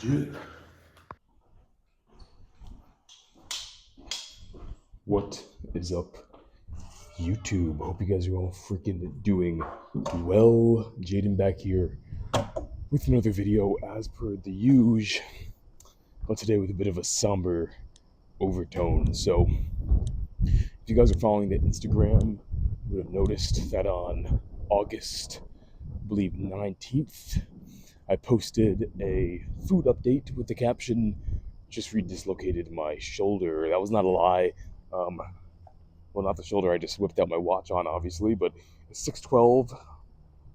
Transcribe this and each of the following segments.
legit. What is up, YouTube? Hope you guys are all freaking doing well. Jaden back here with another video as per the usual, but today with a bit of a somber overtone. So, if you guys are following the Instagram, you would have noticed that on August, I believe 19th, I posted a food update with the caption, "Just redislocated my shoulder." That was not a lie. Um, well, not the shoulder I just whipped out my watch on, obviously, but it's 6:12,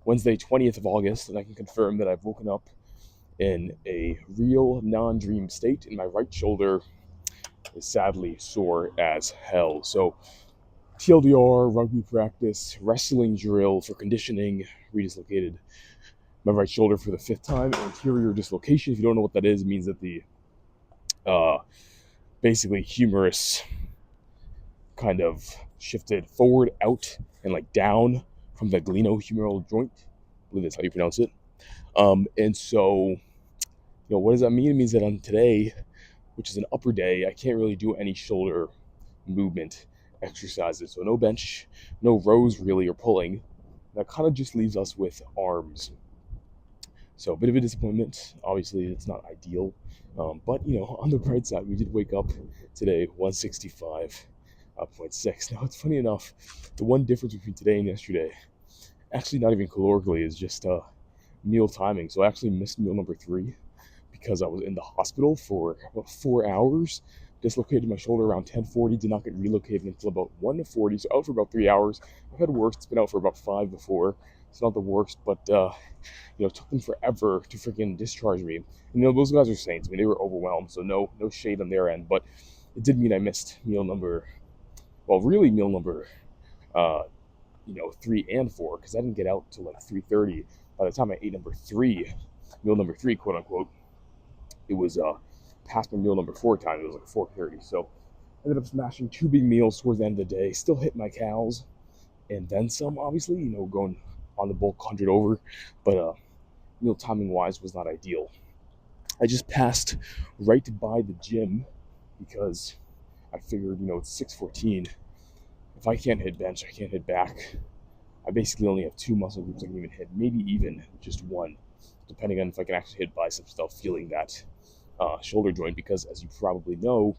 Wednesday, 20th of August, and I can confirm that I've woken up in a real non-dream state, and my right shoulder is sadly sore as hell. So, TLDR, rugby practice, wrestling drill for conditioning, redislocated my right shoulder for the fifth time. Anterior dislocation, if you don't know what that is, it means that the uh, basically humerus kind of shifted forward, out, and like down from the glenohumeral joint. I believe that's how you pronounce it. And so, what does that mean? It means that on today, which is an upper day, I can't really do any shoulder movement exercises. So no bench, no rows really, or pulling. That kind of just leaves us with arms. So a bit of a disappointment. Obviously, it's not ideal. But, on the bright side, we did wake up today 165.6. Now, it's funny enough, the one difference between today and yesterday, actually not even calorically, is just meal timing. So I actually missed meal number 3 because I was in the hospital for about 4 hours, dislocated my shoulder around 10:40, did not get relocated until about 1:40, so out for about 3 hours. I've had worse, it's been out for about 5 before. It's not the worst, but it took them forever to freaking discharge me. And, those guys are saints. I mean, they were overwhelmed, so no shade on their end, but it did mean I missed meal number, uh, 3 and 4, because I didn't get out till like 3:30. By the time I ate meal number 3, quote unquote, it was past my meal number 4 time. It was like 4:30. So I ended up smashing 2 big meals towards the end of the day. Still hit my cows, and then some. Obviously, going on the bulk 100 over, but meal timing wise was not ideal. I just passed right by the gym because I figured, it's 6:14. If I can't hit bench, I can't hit back. I basically only have 2 muscle groups I can even hit, maybe even just one, depending on if I can actually hit biceps without feeling that shoulder joint, because as you probably know,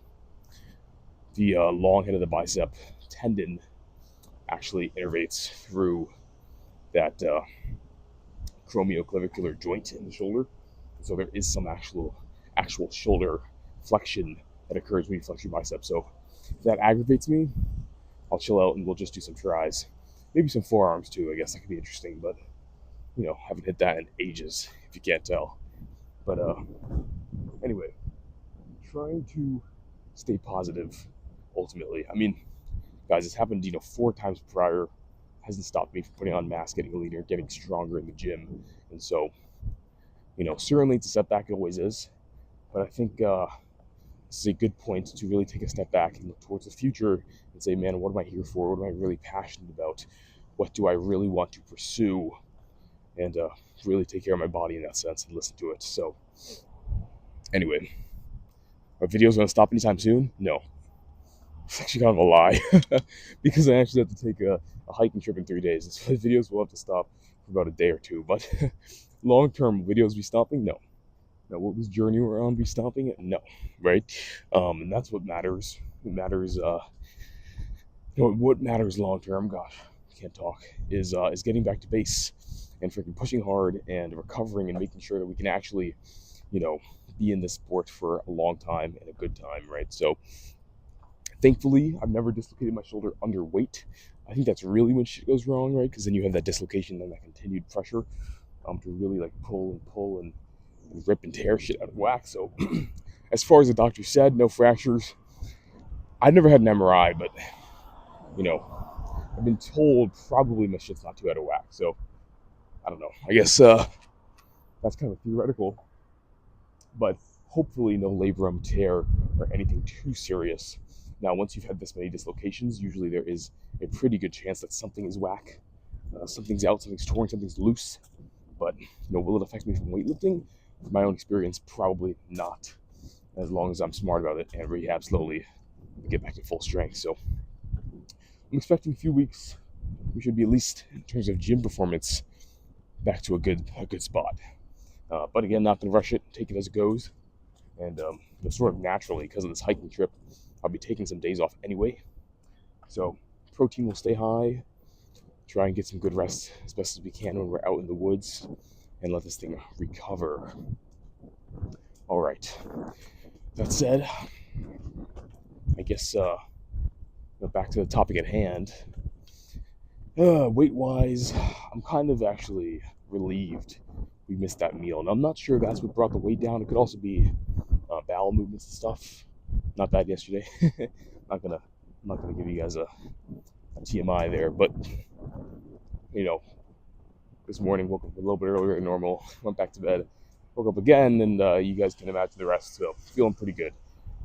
the long head of the bicep tendon actually innervates through that acromioclavicular joint in the shoulder. So there is some actual shoulder flexion that occurs when you flex your bicep. So if that aggravates me, I'll chill out and we'll just do some tries. Maybe some forearms too, I guess that could be interesting, but haven't hit that in ages, if you can't tell. But anyway, trying to stay positive ultimately. I mean, guys, it's happened, 4 times prior. Hasn't stopped me from putting on mass, getting leaner, getting stronger in the gym. And so, certainly it's a setback, it always is. But I think this is a good point to really take a step back and look towards the future and say, man, what am I here for? What am I really passionate about? What do I really want to pursue? And really take care of my body in that sense and listen to it. So, anyway, are videos going to stop anytime soon? No. It's actually kind of a lie because I actually have to take a hiking trip in 3 days. So the videos will have to stop for about a day or 2. But long-term videos be stopping? No. Now, will this journey we're on be stopping it? No. Right? And that's what matters. It matters, what matters long-term, gosh, I can't talk, is getting back to base and freaking pushing hard and recovering and making sure that we can actually, be in this sport for a long time and a good time, right? So, thankfully, I've never dislocated my shoulder under weight. I think that's really when shit goes wrong, right? Because then you have that dislocation and that continued pressure to really like pull and rip and tear shit out of whack. So, as far as the doctor said, no fractures. I've never had an MRI, but I've been told probably my shit's not too out of whack. So, I don't know. I guess that's kind of theoretical, but hopefully no labrum tear or anything too serious. Now, once you've had this many dislocations, usually there is a pretty good chance that something is whack, something's out, something's torn, something's loose. But will it affect me from weightlifting? from my own experience, probably not, as long as I'm smart about it and rehab slowly to get back to full strength. So I'm expecting a few weeks. We should be, at least in terms of gym performance, back to a good spot. But again, not gonna rush it. Take it as it goes. And sort of naturally, because of this hiking trip, I'll be taking some days off anyway. So protein will stay high. Try and get some good rest as best as we can when we're out in the woods, and let this thing recover. All right. That said, I guess back to the topic at hand. Weight-wise, I'm kind of actually relieved we missed that meal, and I'm not sure that's what brought the weight down. It could also be bowel movements and stuff. Not bad yesterday. I'm not gonna give you guys a TMI there, but this morning woke up a little bit earlier than normal. Went back to bed, woke up again, and you guys can imagine the rest. So feeling pretty good,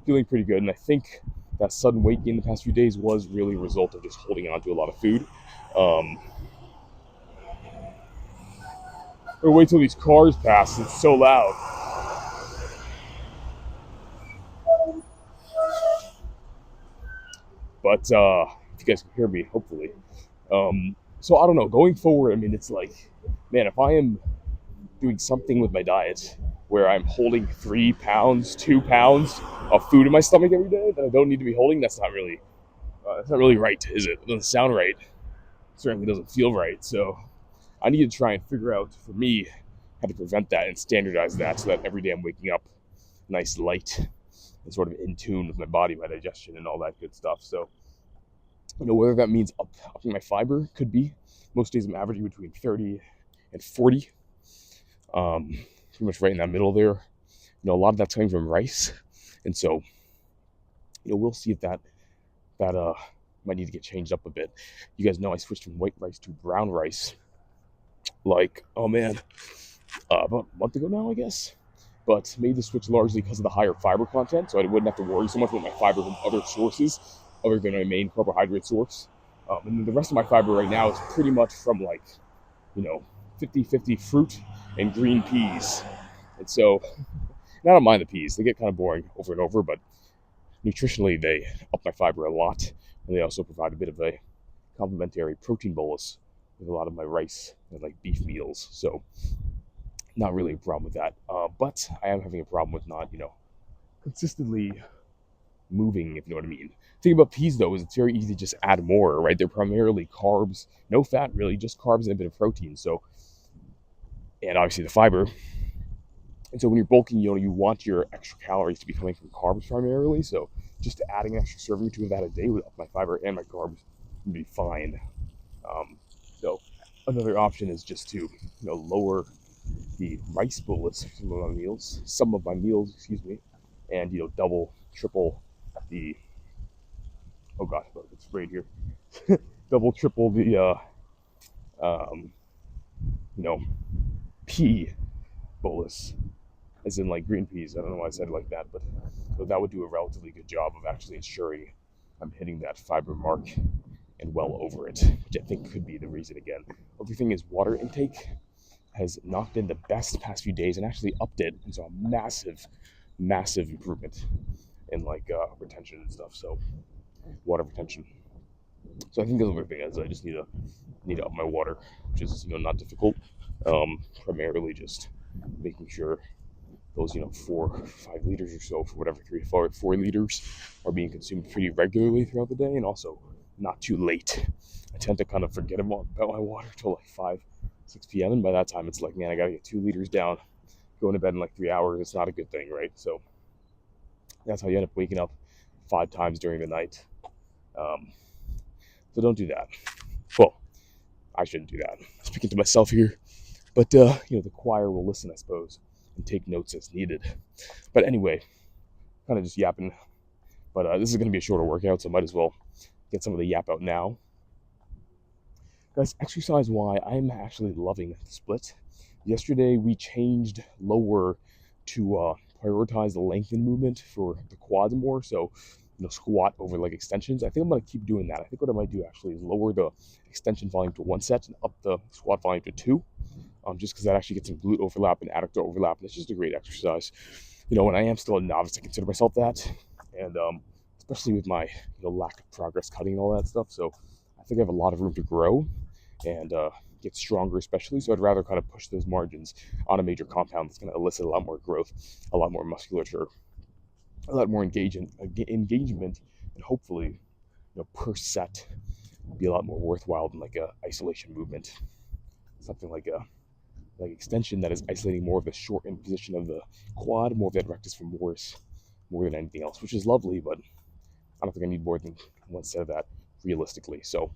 and I think that sudden weight gain the past few days was really a result of just holding on to a lot of food. Or wait till these cars pass. It's so loud. But if you guys can hear me, hopefully. So I don't know. Going forward, I mean, it's like, man, if I am doing something with my diet where I'm holding 3 pounds, 2 pounds of food in my stomach every day that I don't need to be holding, that's not really right, is it? It doesn't sound right. It certainly doesn't feel right. So I need to try and figure out, for me, how to prevent that and standardize that so that every day I'm waking up nice, light, and sort of in tune with my body, my digestion, and all that good stuff. So, whether that means upping my fiber, could be. Most days I'm averaging between 30 and 40. Pretty much right in that middle there. A lot of that's coming from rice. And so, we'll see if that might need to get changed up a bit. You guys know I switched from white rice to brown rice. Like, about a month ago now, I guess. But made the switch largely because of the higher fiber content, so I wouldn't have to worry so much about my fiber from other sources other than my main carbohydrate source. And then the rest of my fiber right now is pretty much from 50-50 fruit and green peas. And so, I don't mind the peas. They get kind of boring over and over, but nutritionally they up my fiber a lot, and they also provide a bit of a complementary protein bolus with a lot of my rice and beef meals. So not really a problem with that. But I am having a problem with not, consistently moving, if you know what I mean. The thing about peas, though, is it's very easy to just add more, right? They're primarily carbs, no fat, really, just carbs and a bit of protein. So, and obviously the fiber. And so when you're bulking, you want your extra calories to be coming from carbs primarily. So just adding an extra serving or two of that a day would up my fiber and my carbs would be fine. So another option is just to, lower the rice bolus for some of my meals, and double, triple the it's sprayed here. Double, triple the pea bolus, as in green peas. I don't know why I said it like that, but so that would do a relatively good job of actually ensuring I'm hitting that fiber mark and well over it, which I think could be the reason again. Other thing is water intake has not been the best past few days and actually upped it, and so a massive improvement in retention and stuff. So water retention. So I think the other thing is I just need to up my water, which is not difficult. Primarily just making sure those 4 or 5 liters or so, for whatever 3 to 4 liters, are being consumed pretty regularly throughout the day, and also not too late. I tend to kind of forget about my water till 5, 6 p.m. and by that time it's man, I gotta get 2 liters down. Going to bed in 3 hours, it's not a good thing, right? So that's how you end up waking up 5 times during the night. So don't do that. Well, I shouldn't do that. Speaking to myself here, but the choir will listen, I suppose, and take notes as needed. But anyway, kind of just yapping. But this is going to be a shorter workout, so I might as well get some of the yap out now. Guys, exercise-wise, I'm actually loving the split. Yesterday, we changed lower to prioritize the lengthen movement for the quads more, so squat over extensions. I think I'm going to keep doing that. I think what I might do actually is lower the extension volume to 1 set and up the squat volume to 2. just because that actually gets some glute overlap and adductor overlap, and it's just a great exercise. When I am still a novice, I consider myself that, and especially with my lack of progress cutting and all that stuff. So I think I have a lot of room to grow and get stronger, especially. So I'd rather kind of push those margins on a major compound that's going to elicit a lot more growth, a lot more musculature, a lot more engagement, and hopefully, per set, be a lot more worthwhile than like a isolation movement, something like a extension that is isolating more of the shortened position of the quad, more of that rectus femoris, more than anything else, which is lovely, but I don't think I need more than one set of that realistically. So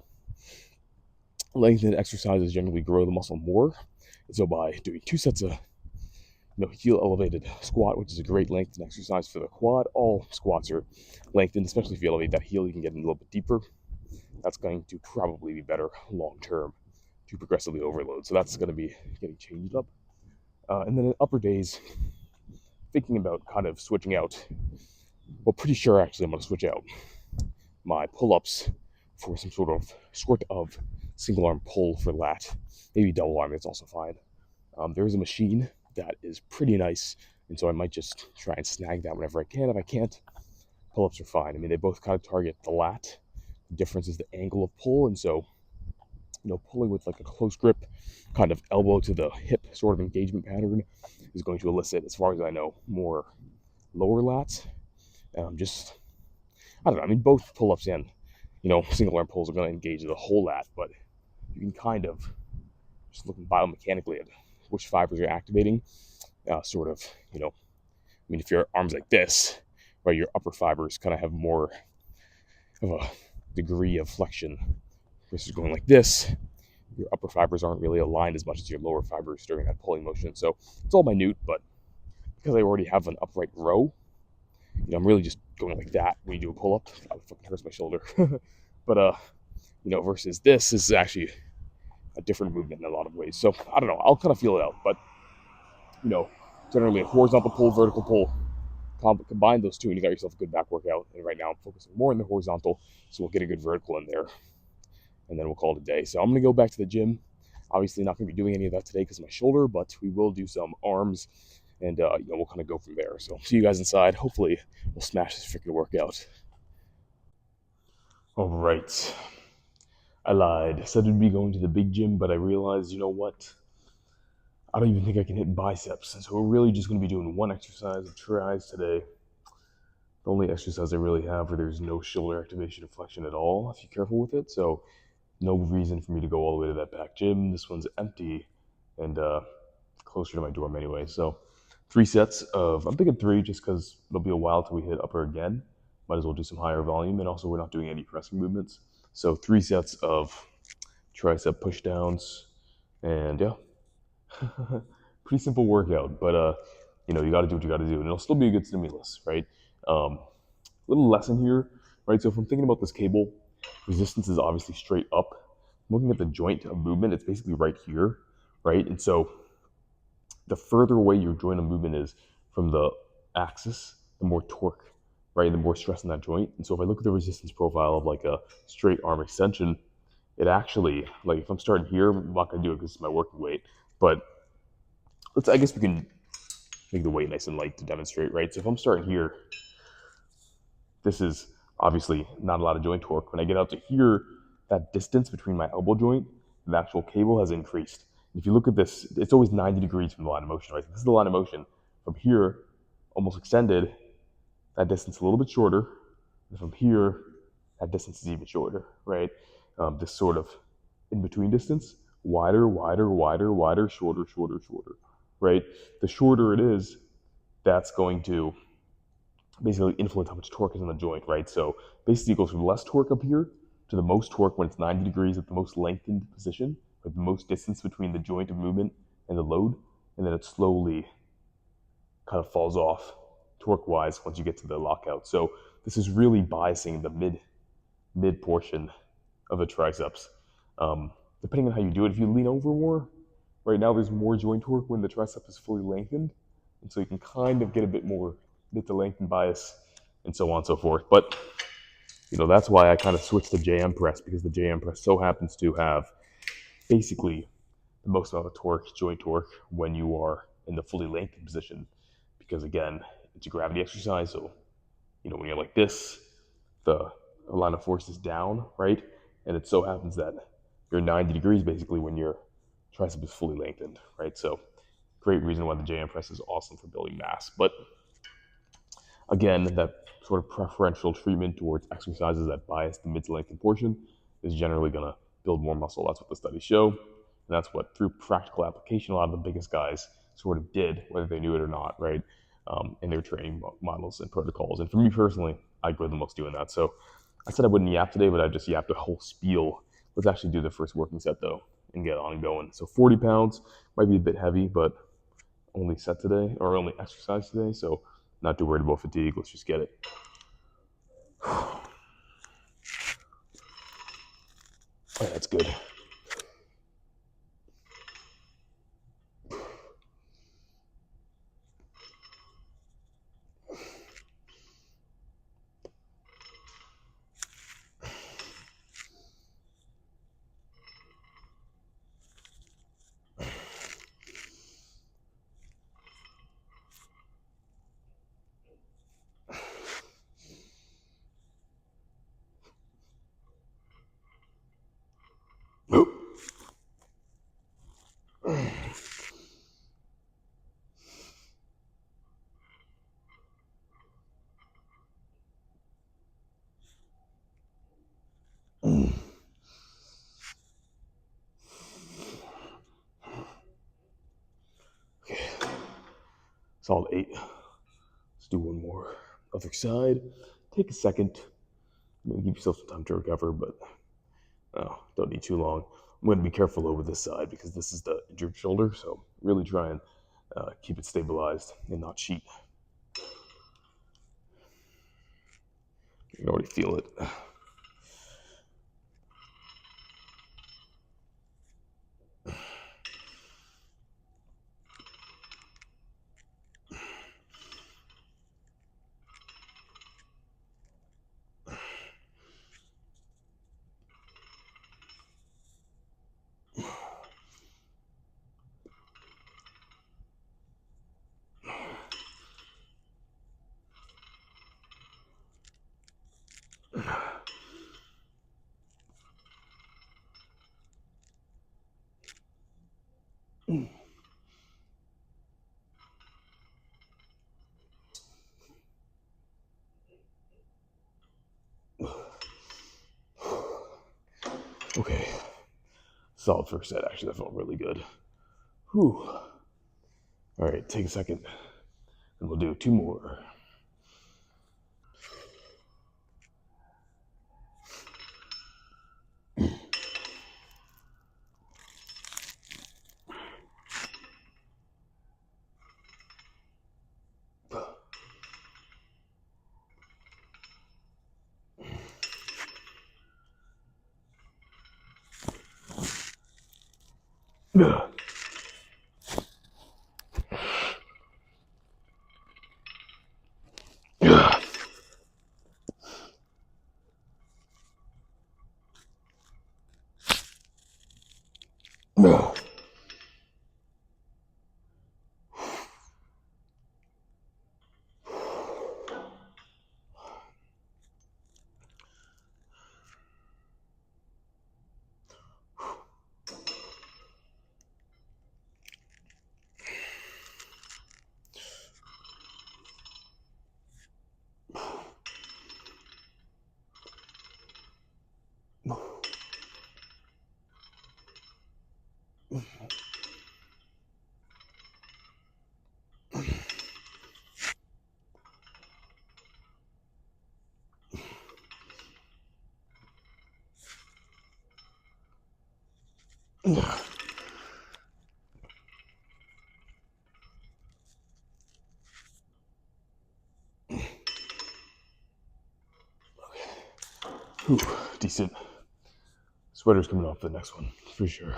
lengthened exercises generally grow the muscle more. And so by doing 2 sets of heel elevated squat, which is a great lengthened exercise for the quad, all squats are lengthened, especially if you elevate that heel, you can get in a little bit deeper. That's going to probably be better long term to progressively overload. So that's going to be getting changed up. And then in upper days, thinking about kind of switching out. Well, pretty sure actually I'm going to switch out my pull-ups for some sort of single arm pull for lat, maybe double arm. It's also fine. There is a machine that is pretty nice, and so I might just try and snag that whenever I can. If I can't, pull-ups are fine. I mean, they both kind of target the lat. The difference is the angle of pull, and so pulling with like a close grip, kind of elbow to the hip sort of engagement pattern is going to elicit, as far as I know, more lower lats. I don't know. I mean, both pull-ups and single arm pulls are going to engage the whole lat, but you can kind of just looking biomechanically at which fibers you're activating. If your arm's like this, right, your upper fibers kind of have more of a degree of flexion versus going like this. Your upper fibers aren't really aligned as much as your lower fibers during that pulling motion. So it's all minute, but because I already have an upright row, I'm really just going like that when you do a pull-up. That fucking hurts my shoulder. But versus this is actually a different movement in a lot of ways. So I don't know. I'll kind of feel it out. But generally a horizontal pull, vertical pull. Combine those two and you got yourself a good back workout. And right now I'm focusing more on the horizontal, so we'll get a good vertical in there. And then we'll call it a day. So I'm going to go back to the gym. Obviously not going to be doing any of that today because of my shoulder, but we will do some arms and we'll kind of go from there. So see you guys inside. Hopefully we'll smash this freaking workout. All right. I lied. I said I'd be going to the big gym, but I realized, you know what? I don't even think I can hit biceps. And so we're really just going to be doing one exercise of tries today. The only exercise I really have where there's no shoulder activation or flexion at all, if you're careful with it. So no reason for me to go all the way to that back gym. This one's empty and closer to my dorm anyway. So 3 sets of, I'm thinking 3 just because it'll be a while till we hit upper again. Might as well do some higher volume, and also we're not doing any pressing movements. So 3 sets of tricep push downs, and yeah, pretty simple workout, but you got to do what you got to do, and it'll still be a good stimulus, right? Little lesson here, right? So if I'm thinking about this cable, resistance is obviously straight up. I'm looking at the joint of movement, it's basically right here, right? And so the further away your joint of movement is from the axis, the more torque, right? The more stress in that joint. And so if I look at the resistance profile of like a straight arm extension, it actually, like if I'm starting here, I'm not going to do it because it's my working weight, but I guess we can make the weight nice and light to demonstrate, right? So if I'm starting here, this is obviously not a lot of joint torque. When I get out to here, that distance between my elbow joint and the actual cable has increased. If you look at this, it's always 90 degrees from the line of motion, right? This is the line of motion. From here, almost extended, that distance a little bit shorter. And from here, that distance is even shorter, right? This sort of in-between distance, wider, wider, wider, wider, shorter, shorter, shorter, right? The shorter it is, that's going to basically influence how much torque is in the joint, right? So basically it goes from less torque up here to the most torque when it's 90 degrees at the most lengthened position, with the most distance between the joint of movement and the load, and then it slowly kind of falls off torque-wise once you get to the lockout. So this is really biasing the mid portion of the triceps. Depending on how you do it, if you lean over more, right now there's more joint torque when the tricep is fully lengthened, and so you can kind of get a bit more mid to lengthen bias and so on and so forth. But that's why I kind of switched to JM press, because the JM press so happens to have basically the most amount of torque, joint torque, when you are in the fully lengthened position. Because again, it's a gravity exercise. So, when you're like this, the line of force is down, right? And it so happens that you're 90 degrees basically when your tricep is fully lengthened, right? So, great reason why the JM press is awesome for building mass. But again, that sort of preferential treatment towards exercises that bias the mid to lengthened portion is generally going to build more muscle. That's what the studies show. And that's what, through practical application, a lot of the biggest guys sort of did, whether they knew it or not, right? In their training models and protocols. And for me personally, I grow the most doing that. So I said I wouldn't yap today, but I just yapped a whole spiel. Let's actually do the first working set though and get on and going. So 40 pounds might be a bit heavy, but only set today or only exercise today. So not too worried about fatigue. Let's just get it. Oh, that's good. Okay, solid 8. Let's do one more. Other side. Take a second. Give yourself some time to recover, but don't need too long. I'm going to be careful over this side because this is the injured shoulder, so really try and keep it stabilized and not cheat. You can already feel it. Okay, solid first set. Actually, that felt really good. Whew. All right, take a second, and we'll do 2 more. Whew, decent. Sweater's coming off the next one, for sure.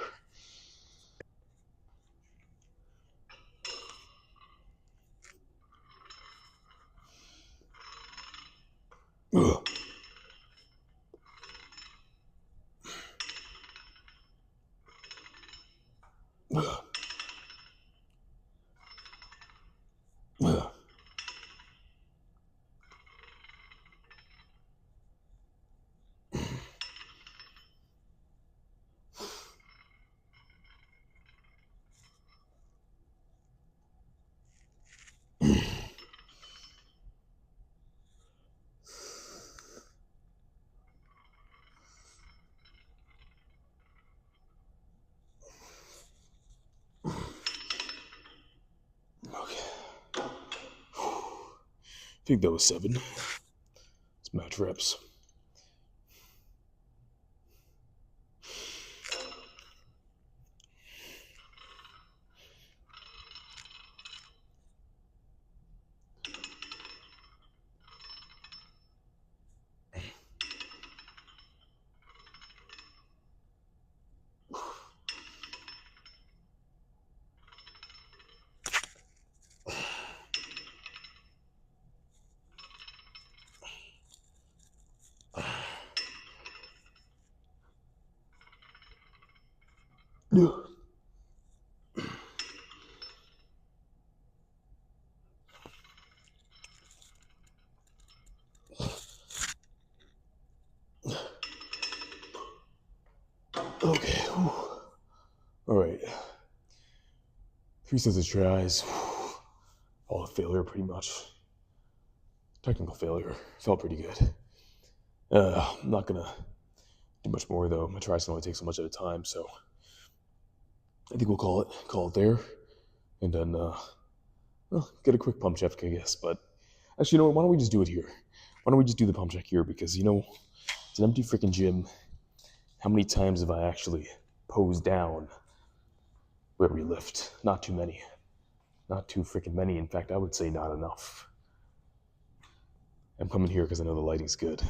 I think that was 7. It's match reps. Okay. All right. 3 sets of tries. All a failure, pretty much. Technical failure. Felt pretty good. I'm not gonna do much more though. My tries can only take so much at a time, so I think we'll call it there, and then get a quick pump check, I guess. But actually, you know what? Why don't we just do it here? Why don't we just do the pump check here? Because it's an empty freaking gym. How many times have I actually posed down where we lift? Not too many. Not too freaking many. In fact, I would say not enough. I'm coming here because I know the lighting's good.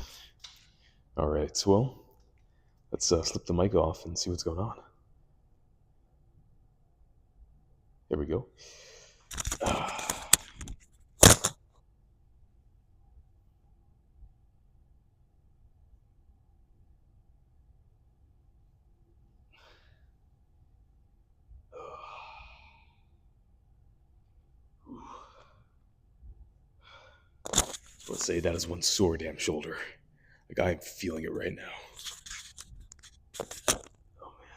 All right, so well, let's slip the mic off and see what's going on. There we go. Let's say that is one sore damn shoulder. Like, I am feeling it right now. Oh, man.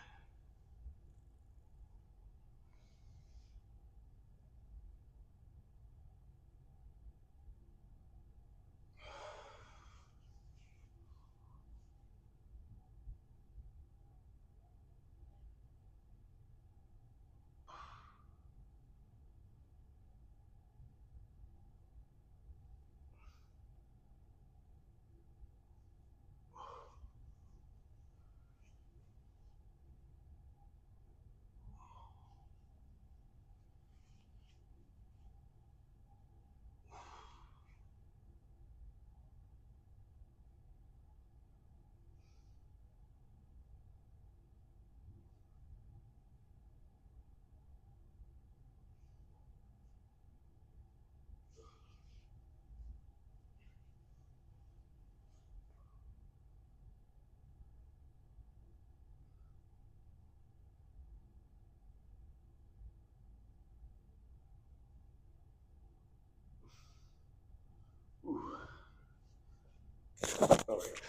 All right.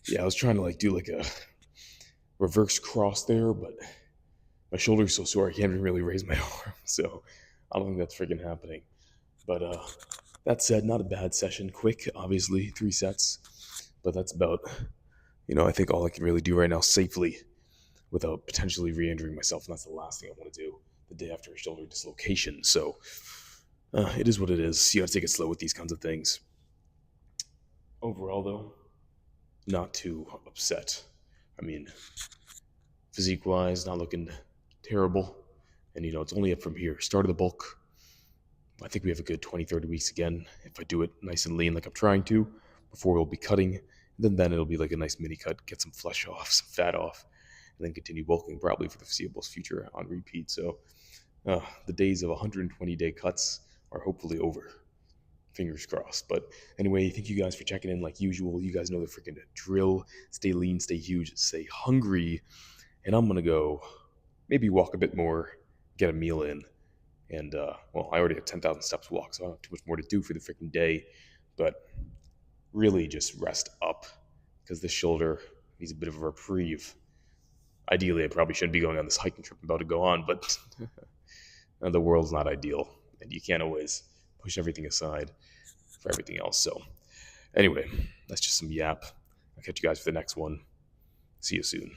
Yeah, I was trying to do a reverse cross there, but my shoulder's so sore I can't even really raise my arm, so I don't think that's freaking happening. But that said, not a bad session. Quick, obviously, 3 sets, but that's about, I think all I can really do right now safely without potentially re-injuring myself, and that's the last thing I want to do the day after a shoulder dislocation. So it is what it is. You got to take it slow with these kinds of things. Overall, though, not too upset. I mean, physique-wise, not looking terrible. And, it's only up from here. Start of the bulk. I think we have a good 20, 30 weeks again. If I do it nice and lean like I'm trying to, before we'll be cutting. Then it'll be like a nice mini cut, get some flesh off, some fat off, and then continue bulking probably for the foreseeable future on repeat. So the days of 120-day cuts are hopefully over. Fingers crossed. But anyway, thank you guys for checking in like usual. You guys know the freaking drill. Stay lean, stay huge, stay hungry. And I'm going to go maybe walk a bit more, get a meal in, and well, I already have 10,000 steps walk, so I don't have too much more to do for the freaking day. But really, just rest up because this shoulder needs a bit of a reprieve. Ideally, I probably shouldn't be going on this hiking trip I'm about to go on, but the world's not ideal, and you can't always push everything aside for everything else. So, anyway, that's just some yap. I'll catch you guys for the next one. See you soon.